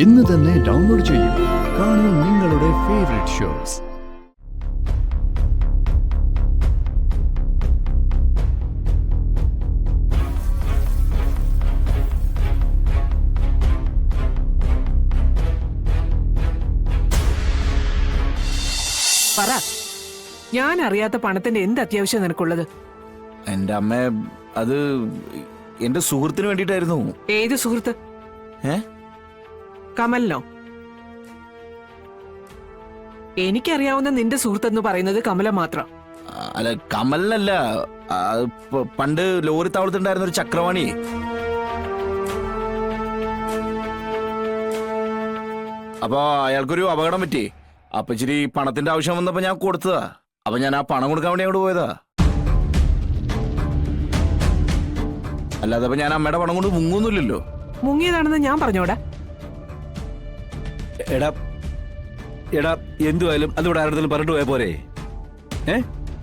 ഇന്ന് തന്നെ ഡൗൺലോഡ് ചെയ്യൂ. കാണൂ നിങ്ങളുടെ ഫേവറേറ്റ് ഷോസ്. പറ, ഞാൻ അറിയാത്ത പണത്തിന്റെ എന്ത് അത്യാവശ്യം നിനക്കുള്ളത്? എന്റെ അമ്മ, അത് എന്റെ സുഹൃത്തിന് വേണ്ടിട്ടായിരുന്നു. ഏത് സുഹൃത്ത്? കമലിനോ? എനിക്കറിയാവുന്ന നിന്റെ സുഹൃത്തെന്ന് പറയുന്നത് കമല മാത്രം. അല്ല, കമലിനല്ല. പണ്ട് ലോറി താവളത്തുണ്ടായിരുന്ന ഒരു ചക്രവാണി. അപ്പൊ അയാൾക്കൊരു അപകടം പറ്റി. അപ്പൊ ഇച്ചിരി പണത്തിന്റെ ആവശ്യം വന്നപ്പോ ഞാൻ കൊടുത്തതാ. അപ്പൊ ഞാൻ ആ പണം കൊടുക്കാൻ വേണ്ടി അങ്ങോട്ട് പോയതാ. അല്ലാതെ അപ്പൊ ഞാൻ അമ്മയുടെ പണം കൊണ്ട് മുങ്ങൊന്നുമില്ലല്ലോ. മുങ്ങിയതാണെന്ന് ഞാൻ പറഞ്ഞോടാ. എടാ എടാ എന്തുവായാലും അതിവിടെ ആരുടെ പറഞ്ഞിട്ട് പോയാ പോരെ?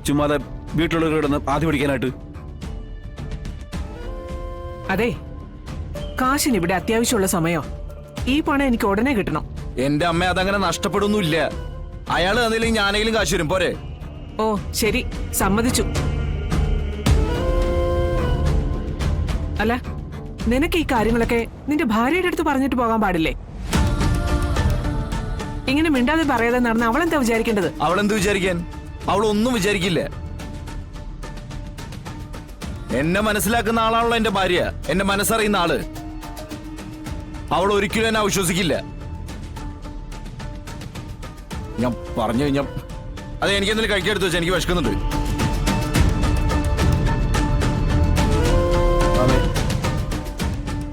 ചുമ്മാതെ വീട്ടിലുള്ളവരോടൊന്ന് ആദ്യം പിടിക്കാനായിട്ട്. അതെ, കാശിന് ഇവിടെ അത്യാവശ്യമുള്ള സമയോ. ഈ പണം എനിക്ക് ഉടനെ കിട്ടണം. എന്റെ അമ്മ അതങ്ങനെ നഷ്ടപ്പെടുന്നില്ല. അയാള് തന്നില്ലെങ്കിൽ ഞാനെങ്കിലും കാശ് വരും, പോരെ? ഓ ശരി, സമ്മതിച്ചു. അല്ല, നിനക്ക് ഈ കാര്യങ്ങളൊക്കെ നിന്റെ ഭാര്യയുടെ അടുത്ത് പറഞ്ഞിട്ട് പോകാൻ പാടില്ലേ? ഇങ്ങനെ മിണ്ടാതെ പറയാതെ നടന്ന അവളെന്താ വിചാരിക്കേണ്ടത്? അവളെന്ത് വിചാരിക്കാൻ? അവളൊന്നും വിചാരിക്കില്ല. എന്നെ മനസ്സിലാക്കുന്ന ആളാണല്ലോ എന്റെ ഭാര്യ, എന്റെ മനസ്സറിയുന്ന ആള്. അവൾ ഒരിക്കലും എന്നെ അവിശ്വസിക്കില്ല. ഞാൻ പറഞ്ഞു കഴിഞ്ഞാൽ അതെ, എനിക്ക് എന്തെങ്കിലും കഴിക്കാടുത്ത് വെച്ചാൽ എനിക്ക് വിശക്കുന്നുണ്ട്.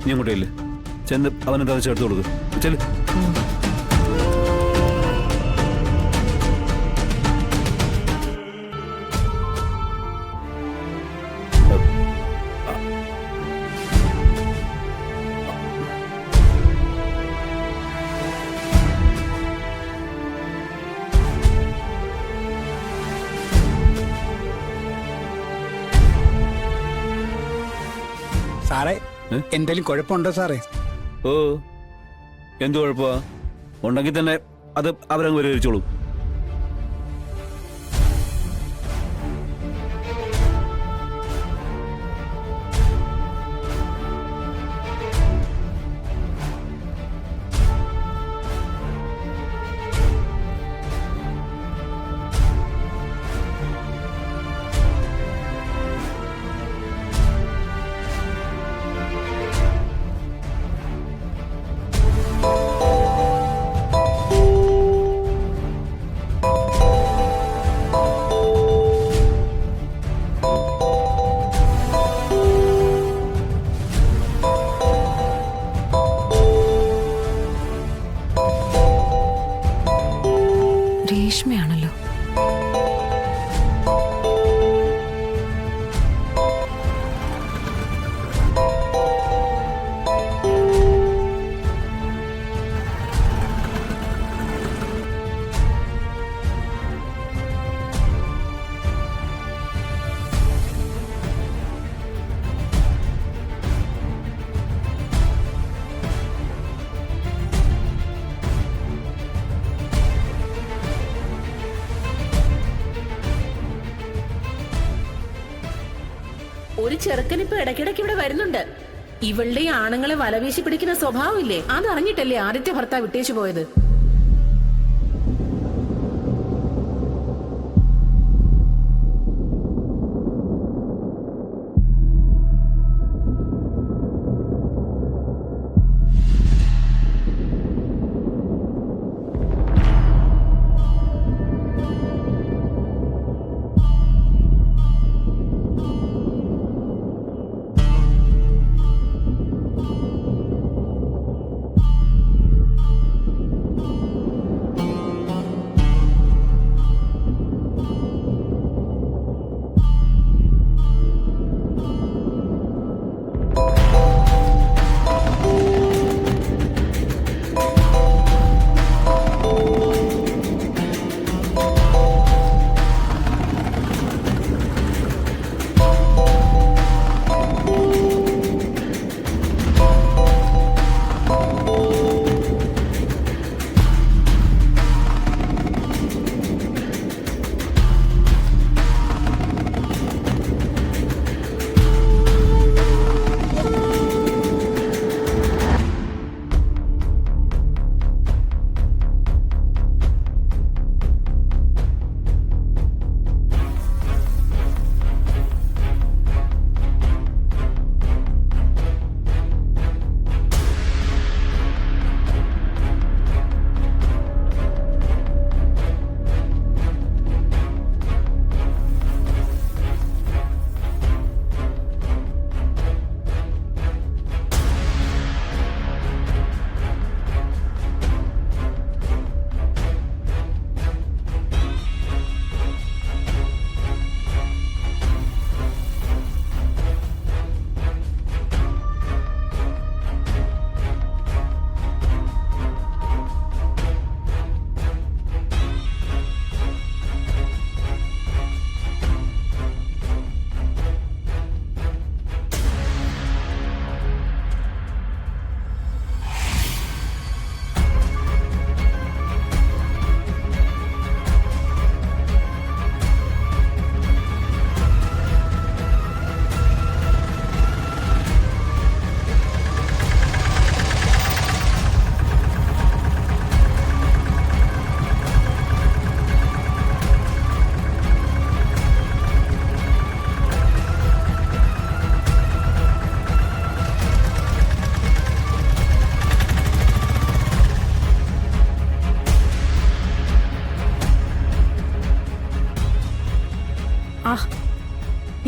നീ അങ്ങോട്ടേ ഇല്ലേ, ചെന്ന് അവനെന്താ ചേർത്ത് കൊടുക്കും. ചെല്. സാറേ, എന്തെങ്കിലും കുഴപ്പമുണ്ടോ സാറേ? ഓ, എന്ത് കുഴപ്പമാ? ഉണ്ടെങ്കിൽ തന്നെ അത് അവരങ്ങ് പരിഹരിച്ചോളൂ. രേഷ്മയാണല്ലോ. ഒരു ചെറുക്കൻ ഇപ്പൊ ഇടയ്ക്കിടയ്ക്ക് ഇവിടെ വരുന്നുണ്ട്. ഇവളുടെ ഈ ആണുങ്ങളെ വലവീശി പിടിക്കുന്ന സ്വഭാവമില്ലേ, അതറിഞ്ഞിട്ടല്ലേ ആദ്യത്തെ ഭർത്താവ് വിട്ടേച്ചു പോയത്.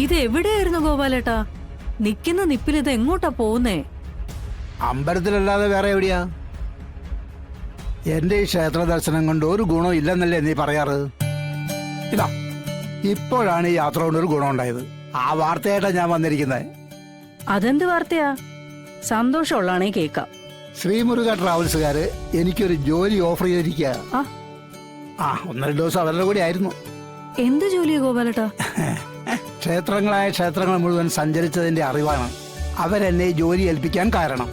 ഇത് എവിടെയായിരുന്നു ഗോപാലേട്ടാ? നിക്കുന്ന നിപ്പിൽ ഇത് എങ്ങോട്ടാ പോകുന്നേ? അമ്പലത്തിലല്ലാതെ വേറെ എവിടെയാ? എന്റെ ഈ ക്ഷേത്ര ദർശനം കൊണ്ട് ഒരു ഗുണം ഇല്ലെന്നല്ലേ നീ പറയാറ്? ഇതാ ഇപ്പോഴാണ് ഈ യാത്ര കൊണ്ട് ഒരു ഗുണം ഉണ്ടായത്. ആ വാർത്തയായിട്ടാ ഞാൻ വന്നിരിക്കുന്നത്. അതെന്ത് വാർത്തയാ? സന്തോഷമുള്ളാണേ കേക്കാം. ശ്രീമുരുക ട്രാവൽസുകാര് എനിക്കൊരു ജോലി ഓഫർ ചെയ്തിരിക്കുക. ആ 1-2 ദിവസം അവരുടെ കൂടി ആയിരുന്നു. എന്ത് ജോലിയാ ഗോപാലേട്ടാ? ക്ഷേത്രങ്ങൾ മുഴുവൻ സഞ്ചരിച്ചതിന്റെ അറിവാണ് അവരെന്നെ ഈ ജോലി ഏൽപ്പിക്കാൻ കാരണം.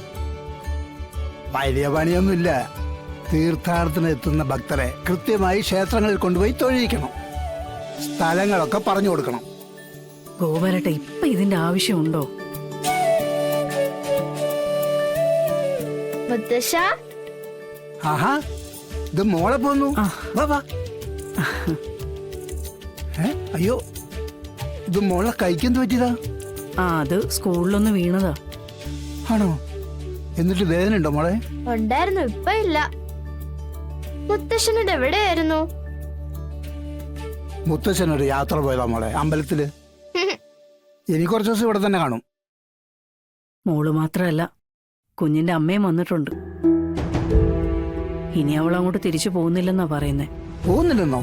വലിയ പണിയൊന്നുമില്ല. തീർത്ഥാടനത്തിന് എത്തുന്ന ഭക്തരെ കൃത്യമായി ക്ഷേത്രങ്ങളിൽ കൊണ്ടുപോയി തൊഴിയിക്കണം. സ്ഥലങ്ങളൊക്കെ പറഞ്ഞു കൊടുക്കണം. ഗോപാലേട്ടാ, ഇപ്പൊ ഇതിന്റെ ആവശ്യമുണ്ടോ? ആഹാ, ഇത് മോളെ പോന്നു. വാ, വാ. അയ്യോ, ഇത് മോളെ കൈക്കെന്ത് പറ്റിയതാ? അത് സ്കൂളിലൊന്ന് വീണതാ. ആണോ? എന്നിട്ട് വേദന ഉണ്ടോ മോളെ? ഉണ്ടായിരുന്നു, ഇപ്പൊ ഇല്ല. മുത്തശ്ശനത് എവിടെയായിരുന്നു? മുത്തച്ഛനൊരു യാത്ര പോയതാ മോളെ, അമ്പലത്തില്. ഇനി കുറച്ച് ദിവസം ഇവിടെ തന്നെ കാണും. മോള് മാത്രല്ല, കുഞ്ഞിന്റെ അമ്മയും വന്നിട്ടുണ്ട്. ഇനി അവൾ അങ്ങോട്ട് തിരിച്ചു പോകുന്നില്ലെന്നാ പറയുന്നേ. പോകുന്നില്ലെന്നോ?